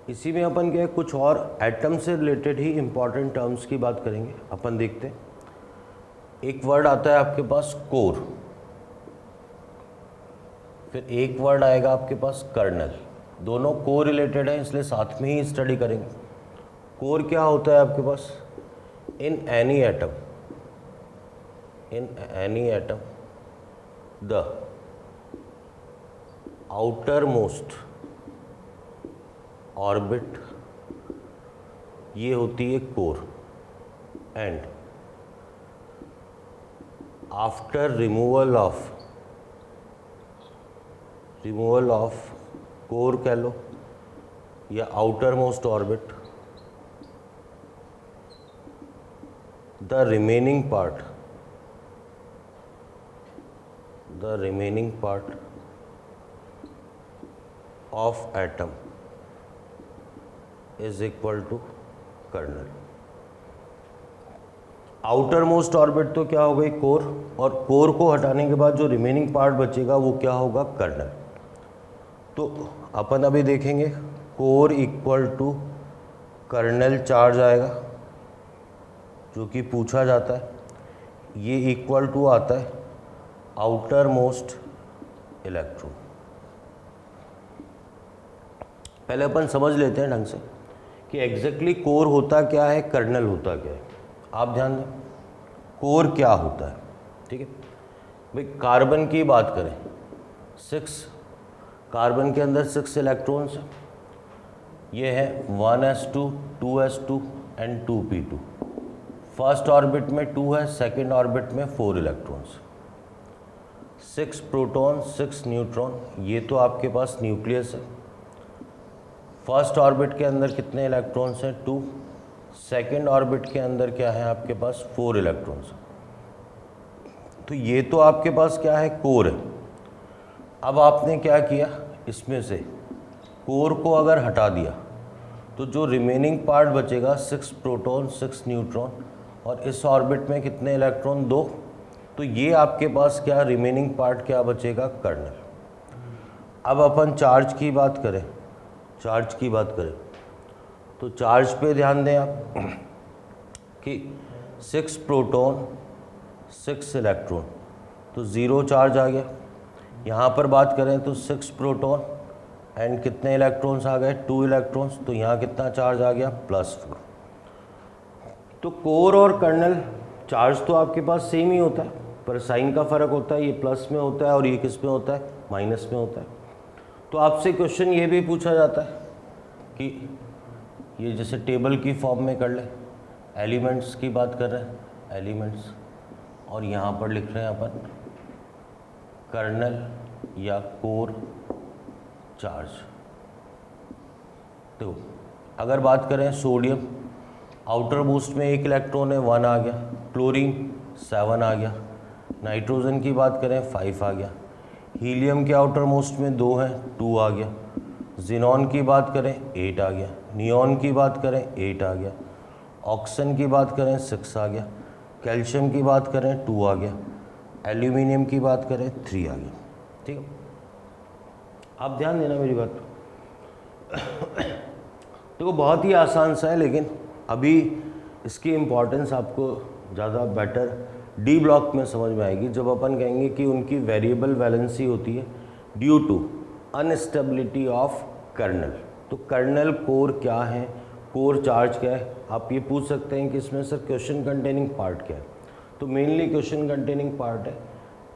इसी में अपन क्या है, कुछ और एटम से रिलेटेड ही इम्पॉर्टेंट टर्म्स की बात करेंगे। अपन देखते हैं, एक वर्ड आता है आपके पास कोर, फिर एक वर्ड आएगा आपके पास कर्नल। दोनों को रिलेटेड है इसलिए साथ में ही स्टडी करेंगे। कोर क्या होता है आपके पास? In any atom the outermost orbit, ये होती है core. And after removal of core कह लो या outermost orbit, the remaining part of atom is equal to kernel. Outermost orbit तो क्या हो गई? कोर, और कोर को हटाने के बाद जो रिमेनिंग पार्ट बचेगा वो क्या होगा? कर्नल। तो अपन अभी देखेंगे core equal to kernel charge आएगा, जो कि पूछा जाता है। ये इक्वल टू आता है आउटर मोस्ट इलेक्ट्रॉन। पहले अपन समझ लेते हैं ढंग से कि एग्जैक्टली कोर होता क्या है, कर्नल होता क्या है। आप ध्यान दें, कोर क्या होता है। ठीक है भाई, कार्बन की बात करें, 6 कार्बन के अंदर 6 इलेक्ट्रॉन्स हैं। ये है 1s2 2s2 and 2p2। First orbit में 2 है, सेकंड ऑर्बिट में 4 इलेक्ट्रॉन्स, 6 प्रोटॉन 6 न्यूट्रॉन। ये तो आपके पास न्यूक्लियस है। फर्स्ट ऑर्बिट के अंदर कितने इलेक्ट्रॉन्स हैं? 2। सेकेंड ऑर्बिट के अंदर क्या है आपके पास? 4 इलेक्ट्रॉन्स। तो ये तो आपके पास क्या है? कोर है। अब आपने क्या किया, इसमें से कोर को अगर हटा दिया तो जो रिमेनिंग पार्ट बचेगा 6 प्रोटॉन 6 न्यूट्रॉन, और इस ऑर्बिट में कितने इलेक्ट्रॉन? 2। तो ये आपके पास क्या रिमेनिंग पार्ट क्या बचेगा? कर्नल। अब अपन चार्ज की बात करें, तो चार्ज पे ध्यान दें आप कि 6 प्रोटॉन 6 इलेक्ट्रॉन, तो 0 चार्ज आ गया। यहाँ पर बात करें तो 6 प्रोटॉन एंड कितने इलेक्ट्रॉन्स आ गए? 2 इलेक्ट्रॉन्स। तो यहाँ कितना चार्ज आ गया? +4। तो कोर और कर्नल चार्ज तो आपके पास सेम ही होता है, पर साइन का फ़र्क होता है। ये प्लस में होता है और ये किस में होता है? माइनस में होता है। तो आपसे क्वेश्चन ये भी पूछा जाता है कि ये जैसे टेबल की फॉर्म में कर ले, एलिमेंट्स की बात कर रहे हैं, एलिमेंट्स, और यहाँ पर लिख रहे हैं अपन कर्नल या कोर चार्ज। तो अगर बात करें सोडियम, आउटर मोस्ट में 1 इलेक्ट्रॉन है, 1 आ गया। क्लोरीन 7 आ गया। नाइट्रोजन की बात करें 5 आ गया। हीलियम के आउटर मोस्ट में 2 हैं, 2 आ गया। जिनॉन की बात करें 8 आ गया। नियॉन की बात करें 8 आ गया। ऑक्सीजन की बात करें 6 आ गया। कैल्शियम की बात करें 2 आ गया। एल्यूमिनियम की बात करें 3 आ गया। ठीक है, आप ध्यान देना मेरी बात पे। देखो बहुत ही आसान सा है, लेकिन अभी इसकी इम्पोर्टेंस आपको ज़्यादा बेटर डी ब्लॉक में समझ में आएगी जब अपन कहेंगे कि उनकी वेरिएबल वैलेंसी होती है due to unstability of kernel. तो कर्नल कोर क्या है, कोर चार्ज क्या है। आप ये पूछ सकते हैं कि इसमें सर क्वेश्चन कंटेनिंग पार्ट क्या है। तो मेनली क्वेश्चन कंटेनिंग पार्ट है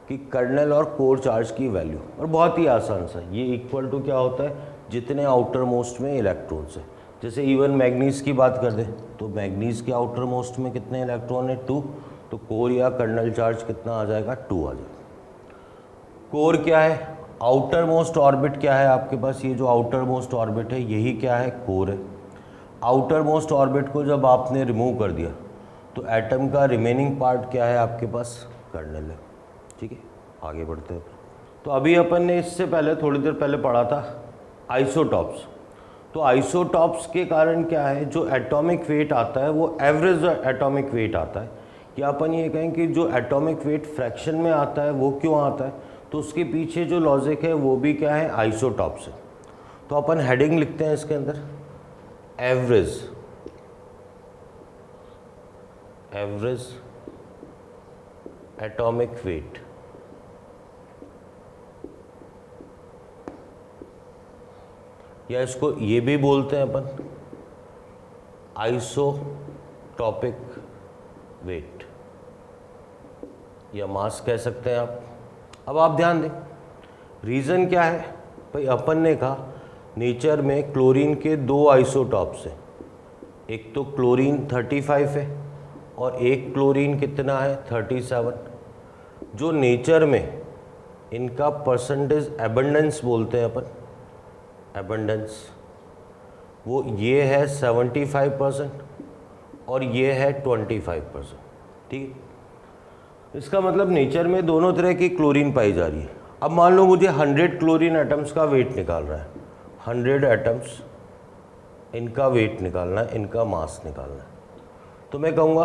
कि कर्नल और कोर चार्ज की वैल्यू, और बहुत ही आसान सा, ये इक्वल टू क्या होता है? जितने आउटर मोस्ट में इलेक्ट्रॉन्स है। जैसे इवन मैग्नीज की बात कर दें तो मैग्नीज के आउटर मोस्ट में कितने इलेक्ट्रॉन है? 2। तो कोर या कर्नल चार्ज कितना आ जाएगा? 2 आ जाएगा। कोर क्या है? आउटर मोस्ट ऑर्बिट क्या है आपके पास? ये जो आउटर मोस्ट ऑर्बिट है यही क्या है? कोर है। आउटर मोस्ट ऑर्बिट को जब आपने रिमूव कर दिया तो एटम का रिमेनिंग पार्ट क्या है आपके पास? कर्नल है। ठीक है, आगे बढ़ते हैं। तो अभी अपन ने इससे पहले थोड़ी देर पहले पढ़ा था आइसोटॉप्स। तो आइसोटॉप्स के कारण क्या है, जो एटॉमिक वेट आता है वो एवरेज एटॉमिक वेट आता है, या अपन ये कहें कि जो एटॉमिक वेट फ्रैक्शन में आता है वो क्यों आता है, तो उसके पीछे जो लॉजिक है वो भी क्या है? आइसोटॉप्स है। तो अपन हेडिंग लिखते हैं इसके अंदर एवरेज एटॉमिक वेट, या इसको ये भी बोलते हैं अपन आइसोटॉपिक वेट या मास कह सकते हैं आप। अब आप ध्यान दें, रीज़न क्या है भाई, अपन ने कहा नेचर में क्लोरीन के दो आइसोटॉप्स हैं, एक तो क्लोरीन 35 है और एक क्लोरीन कितना है 37। जो नेचर में इनका परसेंटेज एबंडेंस बोलते हैं अपन, एबंडेंस, वो ये है 75% और ये है 25%। ठीक है, इसका मतलब नेचर में दोनों तरह की क्लोरीन पाई जा रही है। अब मान लो मुझे 100 क्लोरीन एटम्स का वेट निकाल रहा है, 100 एटम्स इनका वेट निकालना है, इनका मास निकालना है, तो मैं कहूँगा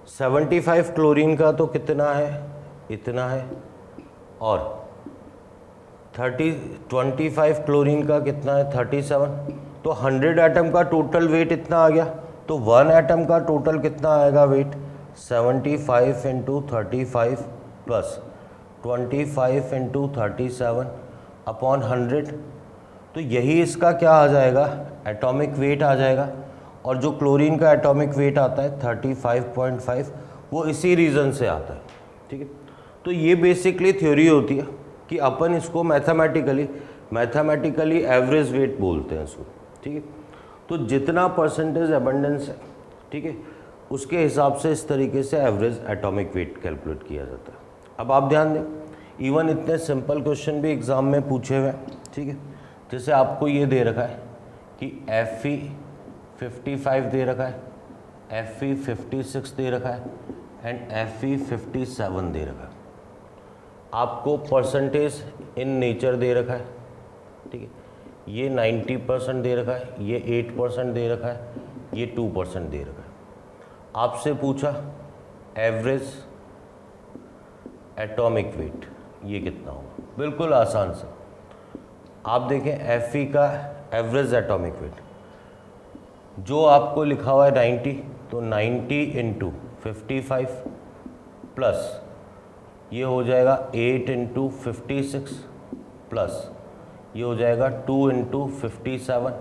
75 क्लोरीन का तो कितना है, इतना है, और 25 क्लोरीन का कितना है 37, तो 100 एटम का टोटल वेट इतना आ गया। तो 1 एटम का टोटल कितना आएगा weight, 75 into 35 plus 25 into 37 upon 100। तो यही इसका क्या आ जाएगा, एटॉमिक वेट आ जाएगा। और जो क्लोरीन का एटॉमिक वेट आता है 35.5, वो इसी रीज़न से आता है। ठीक है, तो ये बेसिकली थ्योरी होती है कि अपन इसको मैथमेटिकली एवरेज वेट बोलते हैं इसको। ठीक है, तो जितना परसेंटेज एबंडेंस है, ठीक है, उसके हिसाब से इस तरीके से एवरेज एटॉमिक वेट कैलकुलेट किया जाता है। अब आप ध्यान दें, इवन इतने सिंपल क्वेश्चन भी एग्ज़ाम में पूछे हुए हैं। ठीक है, जैसे आपको ये दे रखा है कि Fe 55 दे रखा है, Fe 56 दे रखा है एंड Fe 57 दे रखा है। आपको परसेंटेज इन नेचर दे रखा है। ठीक है, ये 90% दे रखा है, ये 8% दे रखा है, ये 2% दे रखा है। आपसे पूछा एवरेज एटॉमिक वेट ये कितना होगा, बिल्कुल आसान सा। आप देखें Fe का एवरेज एटॉमिक वेट जो आपको लिखा हुआ है 90, तो 90 इंटू 55 प्लस ये हो जाएगा 8 इंटू 56 प्लस ये हो जाएगा 2 इंटू 57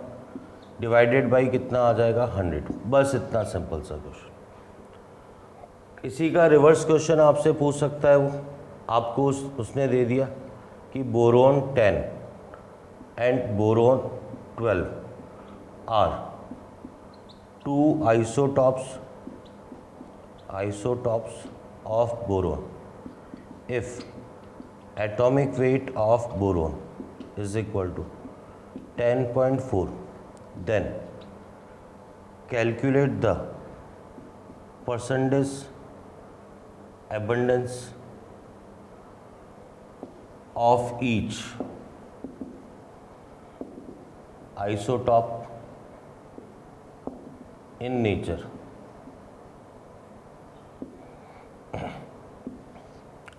डिवाइडेड बाई कितना आ जाएगा 100। बस इतना सिंपल सा क्वेश्चन। इसी का रिवर्स क्वेश्चन आपसे पूछ सकता है वो, आपको उसने दे दिया कि boron 10 and boron 12 are two isotopes of boron if atomic weight of boron is equal to 10.4, then calculate the percentage abundance of each isotope in nature।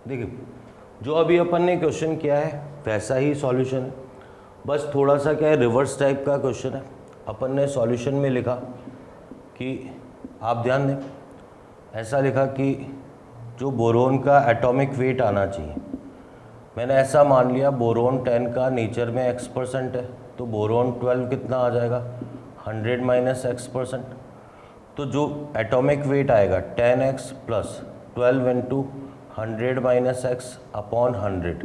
देखिए, जो अभी अपन ने क्वेश्चन किया है वैसा ही सॉल्यूशन है, बस थोड़ा सा क्या है रिवर्स टाइप का क्वेश्चन है। अपन ने सॉल्यूशन में लिखा कि आप ध्यान दें, ऐसा लिखा कि जो बोरोन का एटॉमिक वेट आना चाहिए, मैंने ऐसा मान लिया बोरोन 10 का नेचर में x% है, तो बोरोन 12 कितना आ जाएगा 100 माइनस x%। तो जो एटॉमिक वेट आएगा 10x plus 12 into 100 minus x upon 100,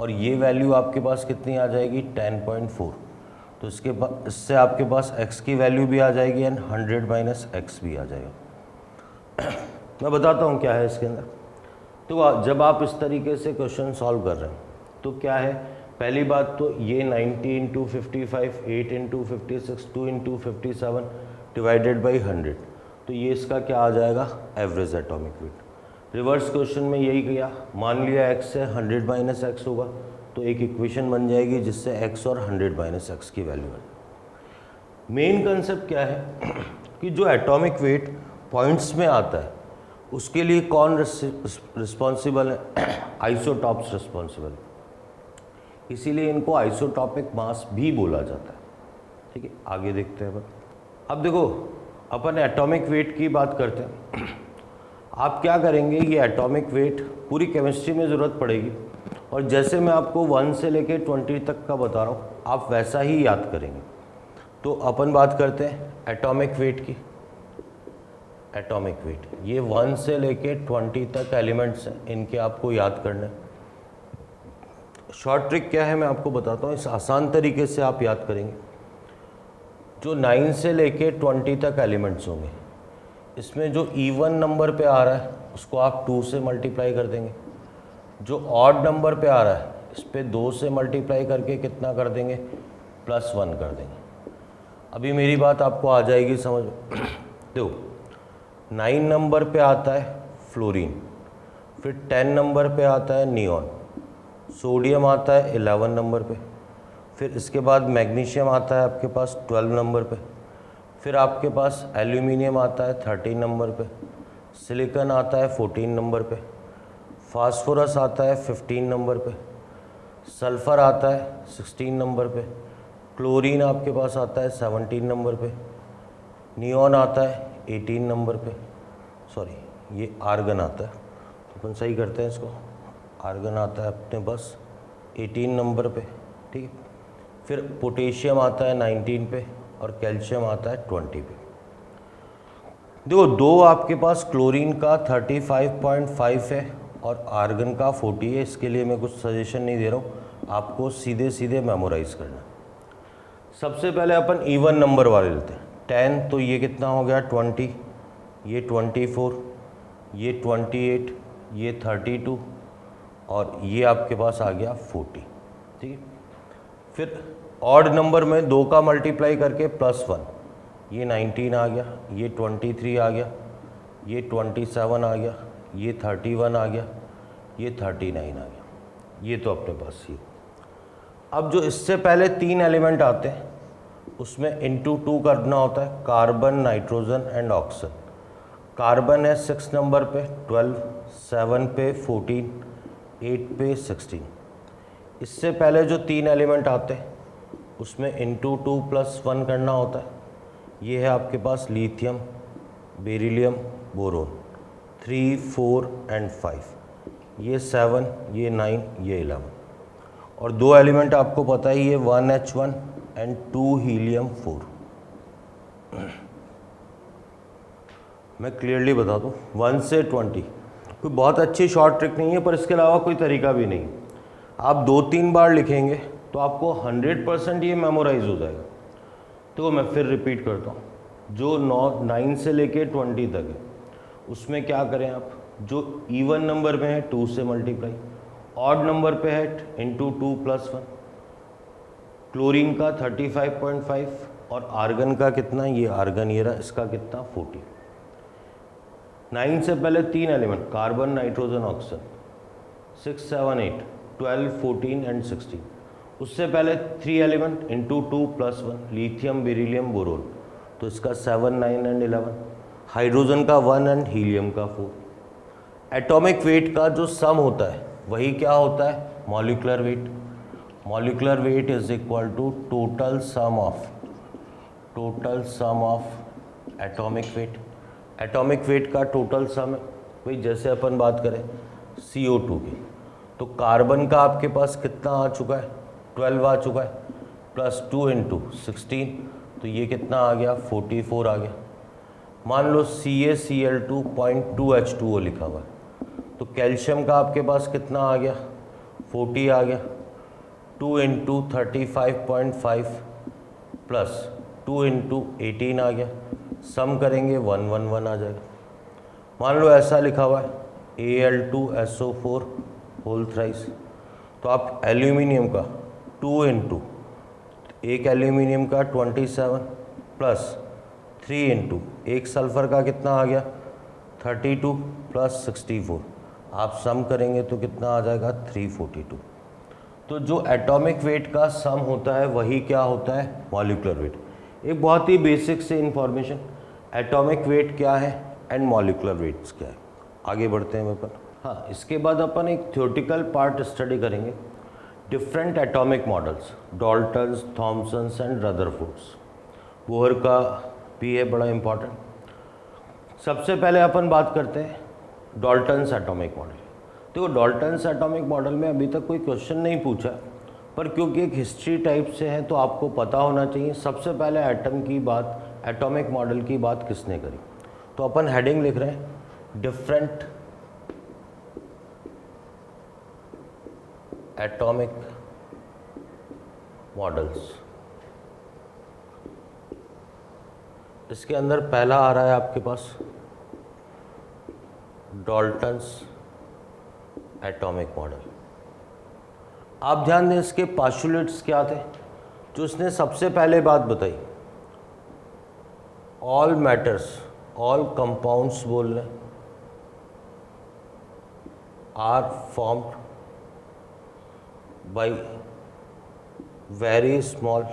और ये वैल्यू आपके पास कितनी आ जाएगी 10.4। तो इससे आपके पास x की वैल्यू भी आ जाएगी एंड 100 माइनस एक्स भी आ जाएगा। मैं बताता हूँ क्या है इसके अंदर। तो जब आप इस तरीके से क्वेश्चन सॉल्व कर रहे हैं तो क्या है, पहली बात तो ये 90 into 55, 8 into 56, 2 into 57 divided by 100, तो ये इसका क्या आ जाएगा average atomic weight. Reverse question में यही किया, मान लिया x से 100 माइनस एक्स होगा, तो एक इक्वेशन बन जाएगी जिससे x और 100 माइनस एक्स की वैल्यू है। मेन कंसेप्ट क्या है कि जो एटॉमिक वेट पॉइंट्स में आता है उसके लिए कौन रिस्पॉन्सिबल है, आइसोटॉप्स रिस्पॉन्सिबल, इसीलिए इनको आइसोटॉपिक मास भी बोला जाता है। ठीक है, आगे देखते हैं। अब देखो अपन एटॉमिक वेट की बात करते हैं। आप क्या करेंगे, ये एटॉमिक वेट पूरी केमिस्ट्री में ज़रूरत पड़ेगी और जैसे मैं आपको 1 से लेके 20 तक का बता रहा हूँ आप वैसा ही याद करेंगे। तो अपन बात करते हैं एटॉमिक वेट की। एटॉमिक वेट ये 1 से लेके 20 तक एलिमेंट्स हैं, इनके आपको याद करना है। शॉर्ट ट्रिक क्या है मैं आपको बताता हूँ, इस आसान तरीके से आप याद करेंगे। जो 9 से लेके 20 तक एलिमेंट्स होंगे, इसमें जो इवन नंबर पे आ रहा है उसको आप 2 से मल्टीप्लाई कर देंगे। जो ऑड नंबर पे आ रहा है इस पे 2 से मल्टीप्लाई करके कितना कर देंगे, +1 कर देंगे। अभी मेरी बात आपको आ जाएगी समझ में। देखो 9 नंबर पे आता है फ्लोरीन, फिर 10 नंबर पे आता है नियॉन, सोडियम आता है 11 नंबर पे, फिर इसके बाद मैग्नीशियम आता है आपके पास 12 नंबर पे, फिर आपके पास एल्यूमिनियम आता है 13 नंबर पे, सिलिकॉन आता है 14 नंबर पे, फास्फोरस आता है 15 नंबर पे, सल्फ़र आता है 16 नंबर पे, क्लोरीन आपके पास आता है 17 नंबर पे, नियॉन आता है 18 नंबर पे, सॉरी ये आर्गन आता है, तो अपन सही करते हैं इसको, आर्गन आता है अपने पास 18 नंबर पे, ठीक है। फिर पोटेशियम आता है 19 पे और कैल्शियम आता है 20 पे। देखो दो आपके पास क्लोरीन का 35.5 है और आर्गन का 40 है। इसके लिए मैं कुछ सजेशन नहीं दे रहा हूँ, आपको सीधे सीधे मेमोराइज करना। सबसे पहले अपन इवन नंबर वाले लेते हैं। 10 तो ये कितना हो गया 20, ये 24, ये 28, ये 32 और ये आपके पास आ गया 40, ठीक है। फिर ऑड नंबर में 2 का मल्टीप्लाई करके +1, ये 19 आ गया, ये 23 आ गया, ये 27 आ गया, ये 31 आ गया, ये 39 आ गया, ये तो अपने पास ही। अब जो इससे पहले 3 एलिमेंट आते हैं उसमें इंटू 2 करना होता है, carbon, nitrogen and oxygen. Carbon है 6 नंबर पे 12, 7 पे 14, 8 पे 16। इससे पहले जो 3 एलिमेंट आते हैं उसमें इंटू 2 + 1 करना होता है। ये है आपके पास लिथियम, बेरिलियम, बोरोन, 3, 4 एंड 5, ये 7, ये 9, ये 11। और 2 एलिमेंट आपको पता ही है 1H1 एंड 2 हीलियम 4। मैं क्लियरली बता दूँ 1 से 20 कोई बहुत अच्छी शॉर्ट ट्रिक नहीं है, पर इसके अलावा कोई तरीका भी नहीं। आप 2-3 बार लिखेंगे तो आपको 100% ये मेमोराइज हो जाएगा। तो मैं फिर रिपीट करता हूँ, जो 9 से लेके 20 तक है उसमें क्या करें आप, जो इवन नंबर में है 2 से मल्टीप्लाई, ऑड नंबर पे है इंटू 2 + 1, क्लोरीन का 35.5 और आर्गन का कितना, ये आर्गन ये रहा, इसका कितना 40। 9 से पहले 3 element carbon, nitrogen, oxygen, 6, 7, 8, 12, 14 and 16। उससे पहले 3 element into 2 + 1, lithium, beryllium, boron, तो इसका 7, 9 एंड 11, हाइड्रोजन का 1 एंड हीलियम का 4। एटॉमिक वेट का जो सम होता है वही क्या होता है, molecular weight. Molecular weight is equal to total sum of atomic weight. Atomic weight का टोटल सम है भाई, जैसे अपन बात करें CO2 की, तो कार्बन का आपके पास कितना आ चुका है, 12 आ चुका है, +2 × 16, तो ये कितना आ गया 44 आ गया। मान लो CaCl2 0.2H2O लिखा हुआ है, तो कैल्शियम का आपके पास कितना आ गया 40 आ गया, 2 × 35.5 + 2 × 18 आ गया, सम करेंगे 111 आ जाएगा। मान लो ऐसा लिखा हुआ है Al2SO4 होल थ्राइस, तो आप एल्यूमिनियम का 2 × एक एल्यूमिनियम का 27 + 3 × एक सल्फ़र का कितना आ गया 32 + 64, आप सम करेंगे तो कितना आ जाएगा 342। तो जो एटॉमिक वेट का सम होता है वही क्या होता है, मॉलिक्यूलर वेट। एक बहुत ही बेसिक से इंफॉर्मेशन, एटॉमिक वेट क्या है एंड मॉलिक्यूलर वेट्स क्या है। आगे बढ़ते हैं अपन। हाँ, इसके बाद अपन एक थ्योरेटिकल पार्ट स्टडी करेंगे, different atomic models, Dalton's, Thomson's and Rutherford's. Bohr का पी है बड़ा इंपॉर्टेंट। सबसे पहले अपन बात करते हैं डाल्टन्स एटॉमिक मॉडल। देखो डाल्टन्स एटॉमिक मॉडल में अभी तक कोई क्वेश्चन नहीं पूछा, पर क्योंकि एक हिस्ट्री टाइप से है तो आपको पता होना चाहिए। सबसे पहले एटम की बात, एटॉमिक मॉडल की बात किसने करी? तो अपन हेडिंग लिख रहे हैं डिफरेंट एटॉमिक मॉडल्स। इसके अंदर पहला आ रहा है आपके पास डाल्टन्स एटॉमिक मॉडल। आप ध्यान दें इसके पोस्टुलेट्स क्या थे जो उसने सबसे पहले बात बताई। ऑल मैटर्स, ऑल कंपाउंड्स बोल रहे are formed by very small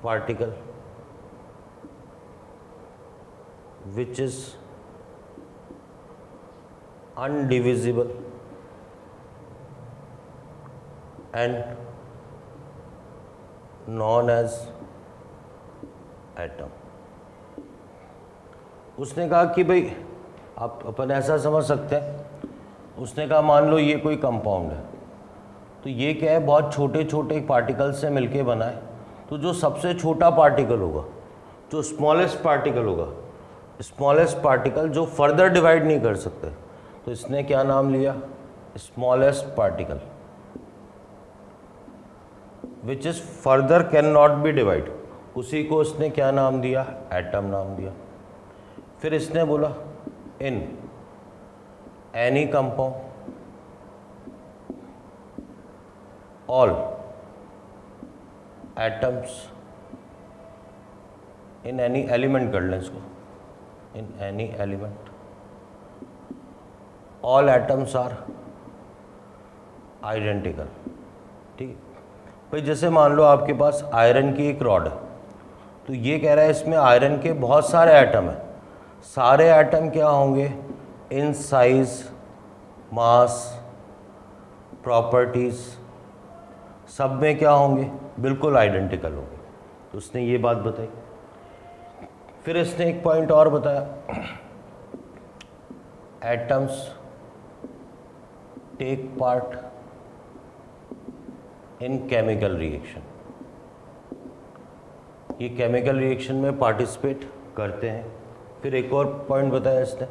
particle which is undivisible and known as atom। उसने कहा कि भाई आप अपन ऐसा समझ सकते हैं, उसने कहा मान लो ये कोई कंपाउंड है, तो ये क्या है, बहुत छोटे छोटे पार्टिकल से मिलके बना है। तो जो सबसे छोटा पार्टिकल होगा, जो स्मॉलेस्ट पार्टिकल होगा, स्मॉलेस्ट पार्टिकल जो फर्दर डिवाइड नहीं कर सकते, तो इसने क्या नाम लिया? Smallest particle which is further can not be divide, उसी को इसने क्या नाम दिया? एटम नाम दिया। फिर इसने बोला in any compound all atoms in any element कर लें इसको, in any element all atoms are identical. ठीक है भाई, जैसे मान लो आपके पास आयरन की एक रॉड है, तो ये कह रहा है इसमें आयरन के बहुत सारे एटम हैं। सारे एटम क्या होंगे? इन साइज, मास, प्रॉपर्टीज सब में क्या होंगे? बिल्कुल आइडेंटिकल होंगे। तो उसने ये बात बताई। फिर इसने एक पॉइंट और बताया, atoms take part in chemical reaction, ये केमिकल रिएक्शन में पार्टिसिपेट करते हैं। फिर एक और पॉइंट बताया इसने,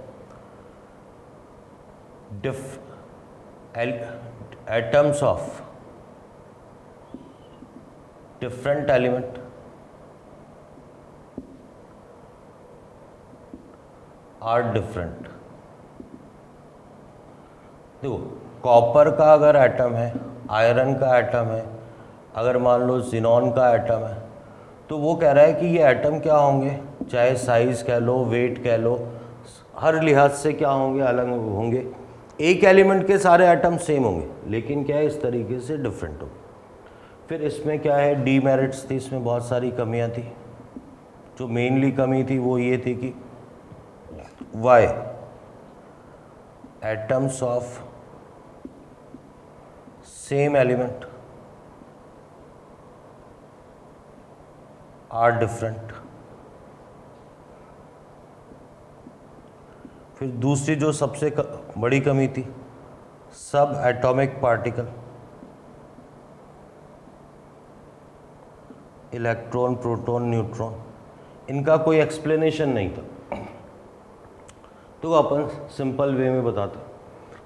atoms of different element are different. देखो कॉपर का अगर एटम है, आयरन का एटम है, अगर मान लो जिनॉन का एटम है, तो वो कह रहा है कि ये एटम क्या होंगे, चाहे साइज़ कह लो, वेट कह लो, हर लिहाज से क्या होंगे? अलग होंगे। एक एलिमेंट के सारे एटम सेम होंगे, लेकिन क्या है, इस तरीके से डिफरेंट होंगे। फिर इसमें क्या है, डीमेरिट्स थी, इसमें बहुत सारी कमियां थी। जो मेनली कमी थी वो ये थी कि why atoms of same element are different. फिर दूसरी जो सबसे बड़ी कमी थी, सब atomic particle, electron, proton, neutron, इनका कोई एक्सप्लेनेशन नहीं था। तो अपन सिंपल वे में बताते।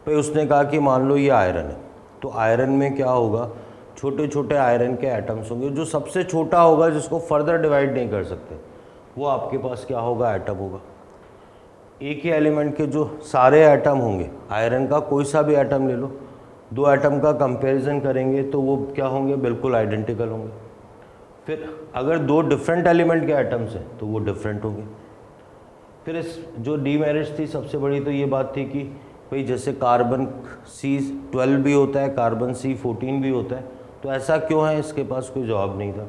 भाई उसने कहा कि मान लो ये आयरन है, तो आयरन में क्या होगा, छोटे छोटे आयरन के एटम्स होंगे। जो सबसे छोटा होगा, जिसको फर्दर डिवाइड नहीं कर सकते, वो आपके पास क्या होगा? एटम होगा। एक ही एलिमेंट के जो सारे एटम होंगे, आयरन का कोई सा भी एटम ले लो, दो एटम का कंपैरिजन करेंगे तो वो क्या होंगे? बिल्कुल आइडेंटिकल होंगे। फिर अगर दो डिफरेंट एलिमेंट के एटम्स हैं तो वो डिफरेंट होंगे। फिर इस जो डीमेरिट्स थी सबसे बड़ी, तो ये बात थी कि भाई जैसे कार्बन C12 भी होता है, कार्बन C14 भी होता है, तो ऐसा क्यों है? इसके पास कोई जवाब नहीं था।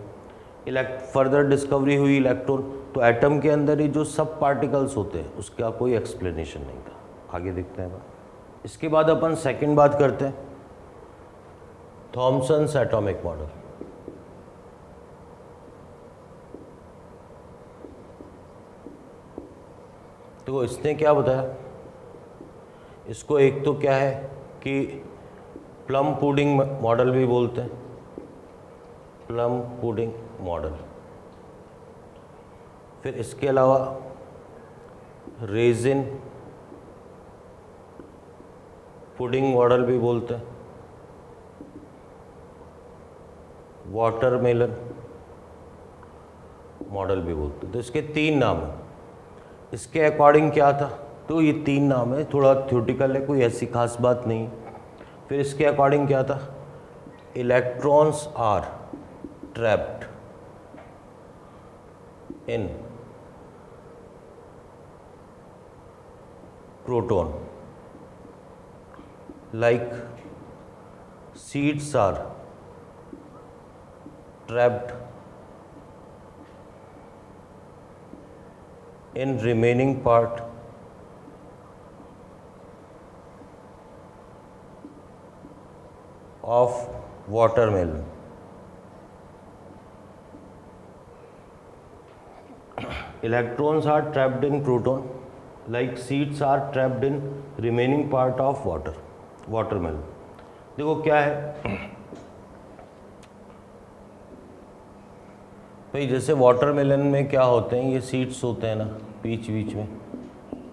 फर्दर डिस्कवरी हुई इलेक्ट्रॉन, तो एटम के अंदर ही जो सब पार्टिकल्स होते हैं उसका कोई एक्सप्लेनेशन नहीं था। आगे देखते हैं। इसके बाद अपन सेकंड बात करते हैं, थॉमसन्स एटॉमिक मॉडल। देखो इसने क्या बताया, इसको एक तो क्या है कि प्लम पुडिंग मॉडल भी बोलते हैं, प्लम पुडिंग मॉडल। फिर इसके अलावा रेजिन पुडिंग मॉडल भी बोलते हैं, वाटरमेलन मॉडल भी बोलते हैं। तो इसके 3 नाम हैं। इसके अकॉर्डिंग क्या था, तो ये 3 नाम है, थोड़ा थ्योरेटिकल है, कोई ऐसी खास बात नहीं। फिर इसके अकॉर्डिंग क्या था, electrons are trapped in proton like seeds are trapped in remaining part of watermelon. Electrons are trapped in proton like seeds are trapped in remaining part of watermelon. देखो क्या है भाई, जैसे वाटरमेलन में क्या होते हैं, ये सीड्स होते हैं ना बीच बीच में,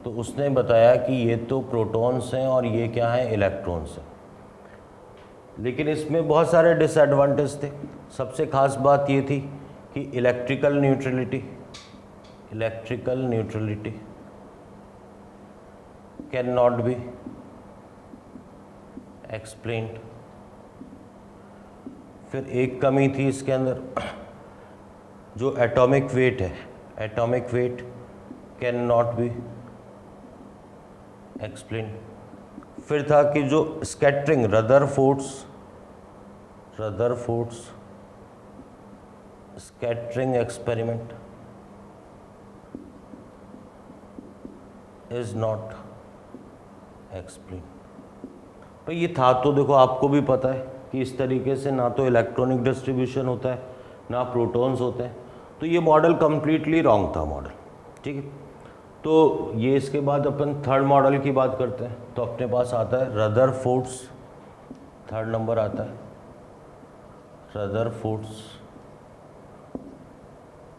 तो उसने बताया कि ये तो प्रोटॉन्स हैं और ये क्या है, इलेक्ट्रॉन्स हैं। लेकिन इसमें बहुत सारे डिसएडवांटेज थे। सबसे खास बात ये थी कि electrical neutrality can not be explained. फिर एक कमी थी इसके अंदर, जो एटॉमिक वेट है, atomic weight can not be explained. फिर था कि जो scattering Rutherford's scattering experiment is not explained. भाई ये था तो देखो आपको भी पता है कि इस तरीके से ना तो इलेक्ट्रॉनिक डिस्ट्रीब्यूशन होता है ना प्रोटॉन्स होते हैं, तो ये मॉडल कम्प्लीटली रॉन्ग था मॉडल, ठीक है। तो ये इसके बाद अपन थर्ड मॉडल की बात करते हैं। तो अपने पास आता है रदरफोर्ड्स, थर्ड नंबर आता है रदरफोर्ड्स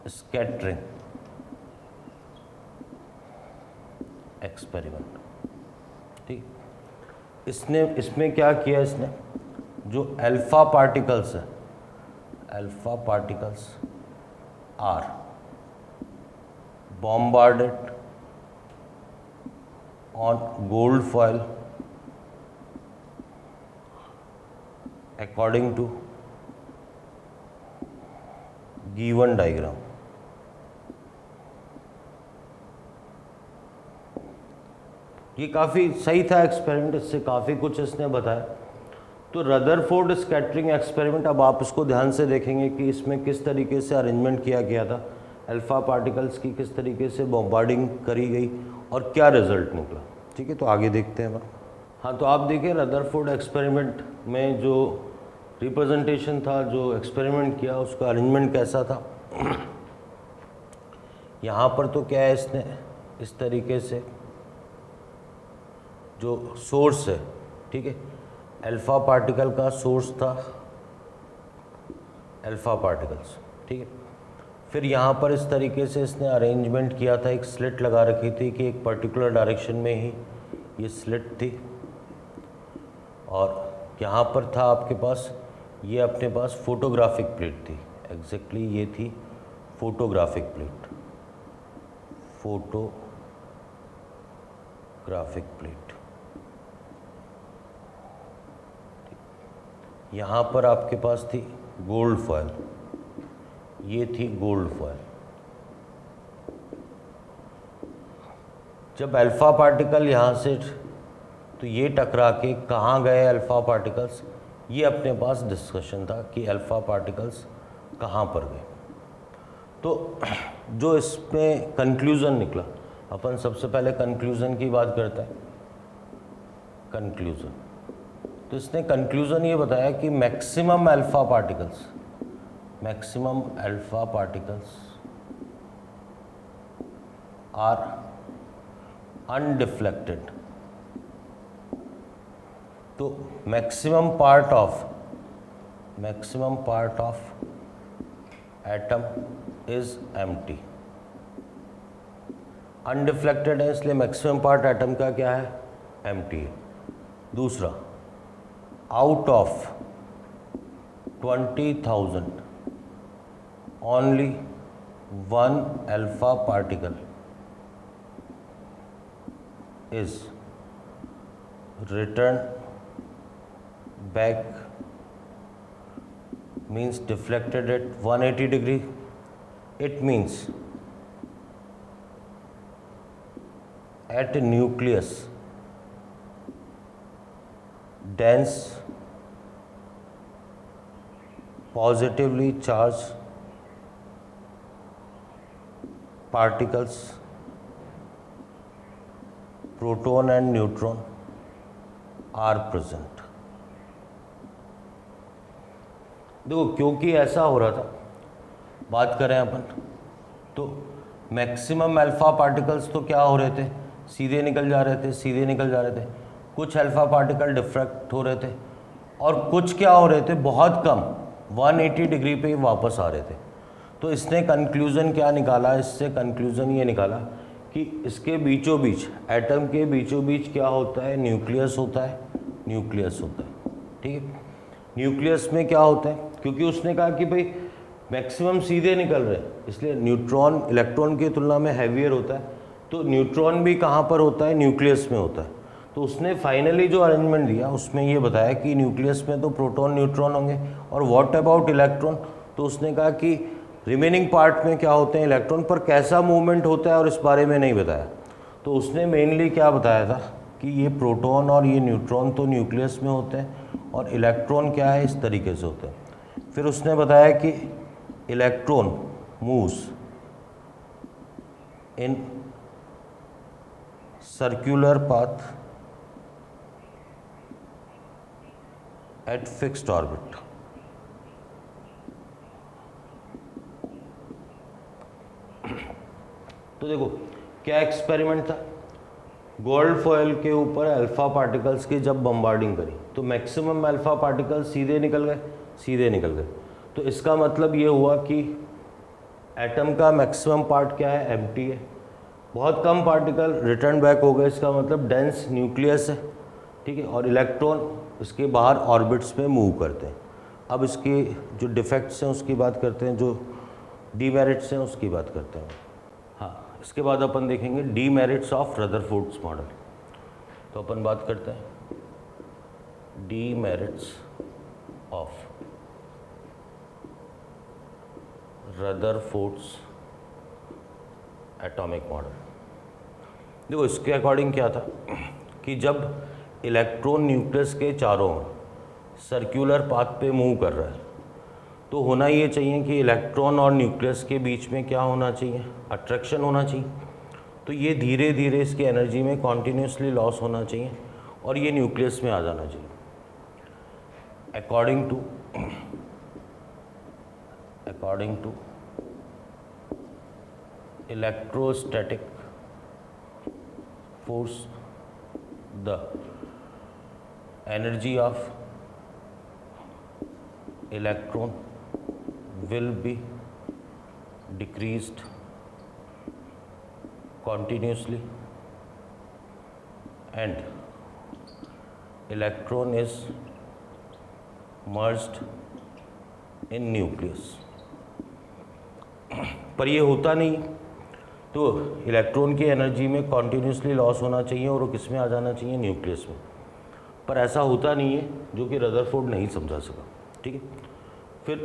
स्कैटरिंग एक्सपेरिमेंट, ठीक। इसमें क्या किया इसने, जो अल्फा पार्टिकल्स है, alpha particles are bombarded on gold foil according to given diagram। ये काफ़ी सही था एक्सपेरिमेंट, इससे काफ़ी कुछ इसने बताया। तो रदरफोर्ड स्कैटरिंग एक्सपेरिमेंट, अब आप इसको ध्यान से देखेंगे कि इसमें किस तरीके से अरेंजमेंट किया गया था, अल्फ़ा पार्टिकल्स की किस तरीके से बॉम्बार्डिंग करी गई और क्या रिजल्ट निकला, ठीक है। तो आगे देखते हैं। हाँ, तो आप देखिए रदरफोर्ड एक्सपेरिमेंट में जो रिप्रेजेंटेशन था, जो एक्सपेरिमेंट किया, उसका अरेंजमेंट कैसा था। यहाँ पर तो क्या है, इसने इस तरीके से जो सोर्स है, ठीक है, अल्फ़ा पार्टिकल का सोर्स था अल्फ़ा पार्टिकल्स, ठीक है। फिर यहाँ पर इस तरीके से इसने अरेंजमेंट किया था, एक स्लिट लगा रखी थी कि एक पर्टिकुलर डायरेक्शन में ही ये स्लिट थी, और यहाँ पर था आपके पास, ये अपने पास फोटोग्राफिक प्लेट थी, एग्जैक्टली ये थी फोटोग्राफिक प्लेट, फोटोग्राफिक प्लेट। यहाँ पर आपके पास थी गोल्ड फॉयल, ये थी गोल्ड फॉयल। जब अल्फ़ा पार्टिकल यहाँ से, तो ये टकरा के कहाँ गए अल्फ़ा पार्टिकल्स, ये अपने पास डिस्कशन था कि अल्फ़ा पार्टिकल्स कहाँ पर गए। तो जो इसमें कंक्लूज़न निकला, अपन सबसे पहले कंक्लूज़न की बात करते हैं। कंक्लूज़न, तो इसने कंक्लूज़न ये बताया कि maximum alpha particles are undeflected. तो maximum part of atom is empty. Undeflected है इसलिए मैक्सिमम पार्ट एटम का क्या है, एम्प्टी है। दूसरा, out of 20,000 only 1 alpha particle is returned back, means deflected at 180 degree. It means at a nucleus dense positively charged particles, proton and neutron are present. देखो क्योंकि ऐसा हो रहा था, बात करें अपन तो मैक्सिमम अल्फा पार्टिकल्स तो क्या हो रहे थे, सीधे निकल जा रहे थे। कुछ अल्फा पार्टिकल डिफ्रैक्ट हो रहे थे और कुछ क्या हो रहे थे, बहुत कम 180 डिग्री पे ही वापस आ रहे थे। तो इसने कंक्लूज़न क्या निकाला, इससे कंक्लूज़न ये निकाला कि इसके बीचों बीच, एटम के बीचों बीच क्या होता है, न्यूक्लियस होता है। ठीक है, न्यूक्लियस में क्या होता है, क्योंकि उसने कहा कि भाई मैक्सिमम सीधे निकल रहे हैं इसलिए न्यूट्रॉन इलेक्ट्रॉन की तुलना में हैवियर होता है। तो न्यूट्रॉन भी कहाँ पर होता है, न्यूक्लियस में होता है। तो उसने फाइनली जो अरेंजमेंट दिया उसमें ये बताया कि न्यूक्लियस में तो प्रोटॉन न्यूट्रॉन होंगे, और व्हाट अबाउट इलेक्ट्रॉन। तो उसने कहा कि रिमेनिंग पार्ट में क्या होते हैं, इलेक्ट्रॉन, पर कैसा मूवमेंट होता है और इस बारे में नहीं बताया। तो उसने मेनली क्या बताया था कि ये प्रोटॉन और ये न्यूट्रॉन तो न्यूक्लियस में होते हैं और इलेक्ट्रॉन क्या है, इस तरीके से होते हैं। फिर उसने बताया कि electron moves in circular path at fixed orbit. तो देखो क्या एक्सपेरिमेंट था, गोल्ड फॉयल के ऊपर अल्फा पार्टिकल्स की जब बम्बार्डिंग करी तो मैक्सिमम अल्फा पार्टिकल्स सीधे निकल गए। तो इसका मतलब ये हुआ कि एटम का मैक्सिमम पार्ट क्या है, एम्प्टी है। बहुत कम पार्टिकल रिटर्न बैक हो गए, इसका मतलब डेंस न्यूक्लियस है। ठीक है, और इलेक्ट्रॉन इसके बाहर ऑर्बिट्स में मूव करते हैं। अब इसके जो डिफेक्ट्स हैं उसकी बात करते हैं, जो डीमेरिट्स हैं उसकी बात करते हैं। हाँ, इसके बाद अपन देखेंगे डीमेरिट्स ऑफ रदरफोर्ड्स मॉडल। तो अपन बात करते हैं demerits of Rutherford's atomic model. देखो इसके अकॉर्डिंग क्या था कि जब इलेक्ट्रॉन न्यूक्लियस के चारों ओर सर्कुलर पाथ पे मूव कर रहा है तो होना ये चाहिए कि इलेक्ट्रॉन और न्यूक्लियस के बीच में क्या होना चाहिए, अट्रैक्शन होना चाहिए। तो ये धीरे धीरे इसकी एनर्जी में कॉन्टीन्यूसली लॉस होना चाहिए और ये न्यूक्लियस में आ जाना चाहिए। According to electrostatic force the energy of electron will be decreased continuously and electron is merged in nucleus। पर ये होता नहीं, तो इलेक्ट्रॉन की एनर्जी में कॉन्टीन्यूसली लॉस होना चाहिए और वो किस में आ जाना चाहिए, न्यूक्लियस में। पर ऐसा होता नहीं है, जो कि रदरफोर्ड नहीं समझा सका। ठीक है, फिर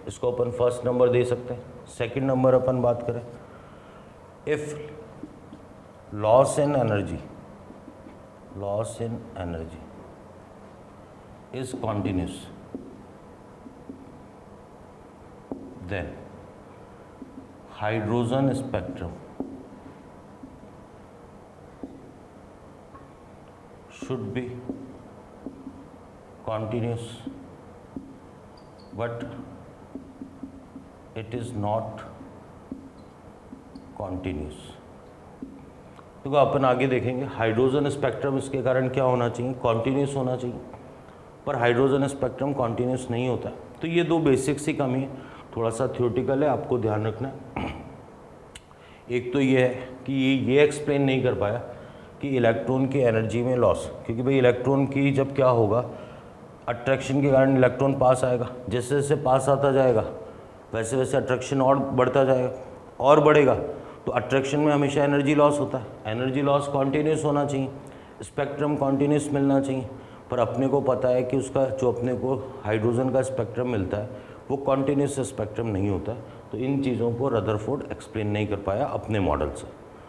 इसको अपन फर्स्ट नंबर दे सकते हैं। सेकंड नंबर अपन बात करें, if loss in energy is continuous then hydrogen spectrum should be continuous, but it is not continuous। तो अपन आगे देखेंगे हाइड्रोजन स्पेक्ट्रम इसके कारण क्या होना चाहिए, कॉन्टीन्यूस होना चाहिए, पर हाइड्रोजन स्पेक्ट्रम कॉन्टीन्यूस नहीं होता है। तो ये दो बेसिक सी कमी है, थोड़ा सा थ्योरेटिकल है, आपको ध्यान रखना है। एक तो ये है कि ये एक्सप्लेन नहीं कर पाया कि इलेक्ट्रॉन की एनर्जी में लॉस, क्योंकि भाई इलेक्ट्रॉन की जब क्या होगा, अट्रैक्शन के कारण इलेक्ट्रॉन पास आएगा, जैसे जैसे पास आता जाएगा वैसे वैसे अट्रैक्शन और बढ़ता जाएगा और बढ़ेगा, तो अट्रैक्शन में हमेशा एनर्जी लॉस होता है। एनर्जी लॉस कॉन्टीन्यूस होना चाहिए, स्पेक्ट्रम कॉन्टीन्यूस मिलना चाहिए, पर अपने को पता है कि उसका जो अपने को हाइड्रोजन का स्पेक्ट्रम मिलता है वो कॉन्टीन्यूस स्पेक्ट्रम नहीं होता है। तो इन चीज़ों को रदरफोर्ड एक्सप्लेन नहीं कर पाया अपने मॉडल से।